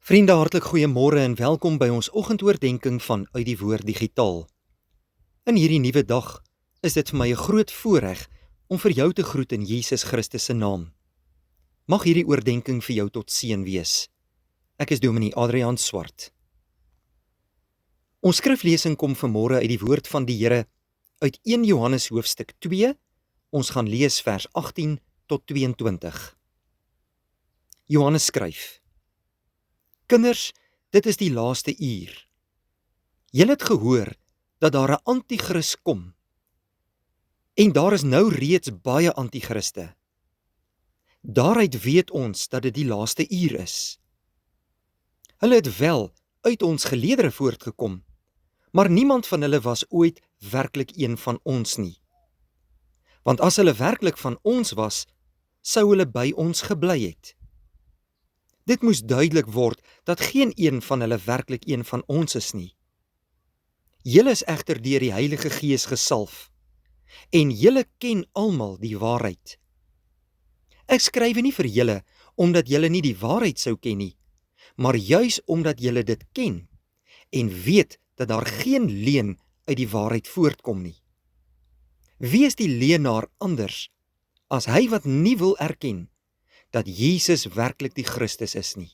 Vriende, hartlik goeiemôre en welkom by ons oggendoordenkings van Uit die Woord Digitaal. In hierdie nuwe dag is dit vir my 'n groot voorreg om vir jou te groet in Jesus Christus se naam. Mag hierdie oordenking vir jou tot seën wees. Ek is Dominee Adriaan Swart. Ons skriflesing kom vanmôre uit die woord van die Here uit 1 Johannes hoofstuk 2. Ons gaan lees vers 18 tot 22. Johannes skryf: Kinders, dit is die laaste uur. Julle het gehoor dat daar 'n anti-kris kom. En daar is nou reeds baie anti-kriste. Daaruit weet ons dat dit die laaste uur is. Hulle het wel uit ons geleedere voortgekom, maar niemand van hulle was ooit werklik een van ons nie. Want as hulle werklik van ons was, sou hulle by ons gebly het. Dit moes duidelik word dat geen een van hulle werklik een van ons is nie. Julle is egter deur die Heilige Gees gesalf, en julle ken almal die waarheid. Ek skryf nie vir julle omdat julle nie die waarheid sou ken nie, maar juis omdat julle dit ken en weet dat daar geen leuen uit die waarheid voortkom nie. Wie is die leienaar anders as hy wat nie wil erken dat Jesus werklik die Christus is nie?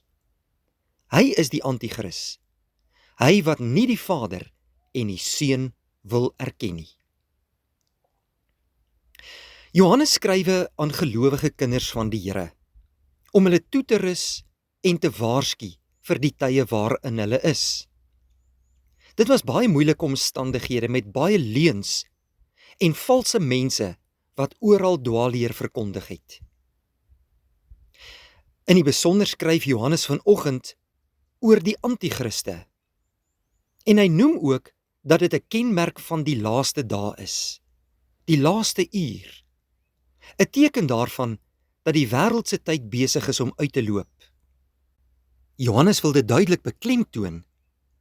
Hy is die anti-kris, hy wat nie die Vader en die Seun wil erken nie. Johannes skrywe aan gelowige kinders van die Here, om hulle toe te rus en te waarsku vir die tye waarin hulle is. Dit was baie moeilike omstandighede met baie leuns en valse mense wat oral dwaalleer verkondig het. In die besonder skryf Johannes vanoggend oor die anti-kriste. En hy noem ook dat dit 'n kenmerk van die laaste dae is, die laaste uur. 'n Teken daarvan dat die wêreldse tyd besig is om uit te loop. Johannes wil dit duidelik beklemtoon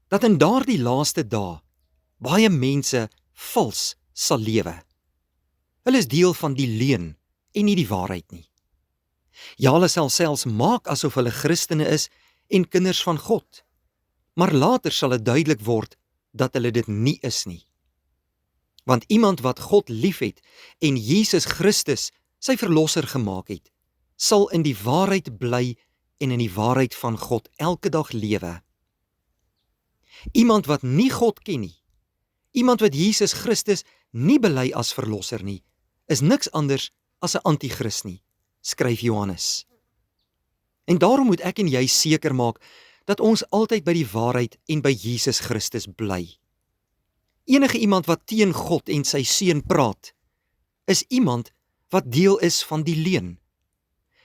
dat in daardie laaste dae baie mense vals sal lewe. Hulle is deel van die leuen en nie die waarheid nie. Ja, hulle sal selfs maak asof hulle Christene is en kinders van God, maar later sal dit duidelik word dat hulle dit nie is nie. Want iemand wat God liefhet en Jesus Christus sy verlosser gemaak het, sal in die waarheid bly en in die waarheid van God elke dag lewe. Iemand wat nie God ken nie, iemand wat Jesus Christus nie bely as verlosser nie, is niks anders as 'n anti-kris nie, skryf Johannes. En daarom moet ek en jy seker maak dat ons altyd by die waarheid en by Jesus Christus bly. Enige iemand wat teen God en sy Seun praat, is iemand wat deel is van die leuen.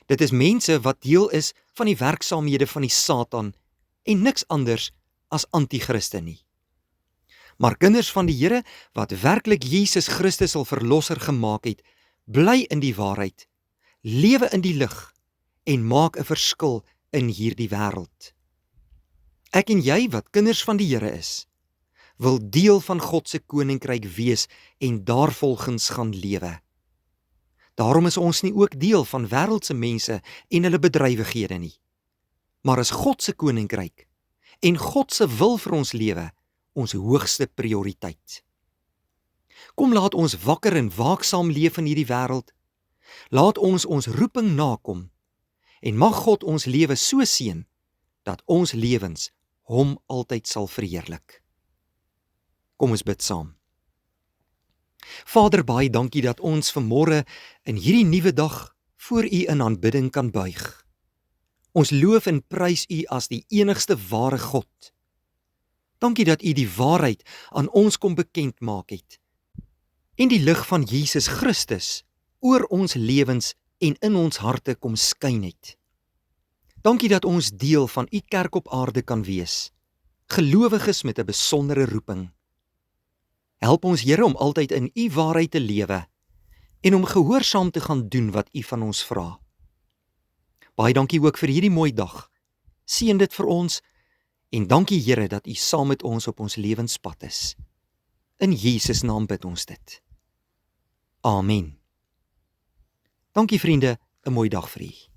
Dit is mense wat deel is van die werksaamhede van die Satan en niks anders as anti-kriste nie. Maar kinders van die Here wat werklik Jesus Christus al verlosser gemaak het, bly in die waarheid, lewe in die lig en maak 'n verskil in hierdie wêreld. Ek en jy wat kinders van die Here is, wil deel van God se koninkryk wees en daarvolgens gaan lewe. Daarom is ons nie ook deel van wêreldse mense en hulle bedrywighede nie, maar is God se koninkryk en God se wil vir ons lewe ons hoogste prioriteit. Kom, laat ons wakker en waaksaam leef in hierdie wêreld. Laat ons roeping nakom en mag God ons lewe so seën dat ons lewens hom altyd sal verheerlik. Kom ons bid saam. Vader, baie dankie dat ons vanmôre in hierdie nuwe dag voor U in aanbidding kan buig. Ons loof en prys U as die enigste ware God. Dankie dat U die waarheid aan ons kom bekend maak het en die lig van Jesus Christus oor ons lewens en in ons harte kom skyn het. Dankie dat ons deel van U kerk op aarde kan wees, gelowiges met 'n besondere roeping. Help ons, Here, om altyd in U waarheid te lewe en om gehoorsaam te gaan doen wat U van ons vra. Baie dankie ook vir hierdie mooi dag. Seën dit vir ons en dankie, Here, dat U saam met ons op ons lewenspad is. In Jesus naam bid ons dit. Amen. Dankie vriende, 'n mooi dag vir u.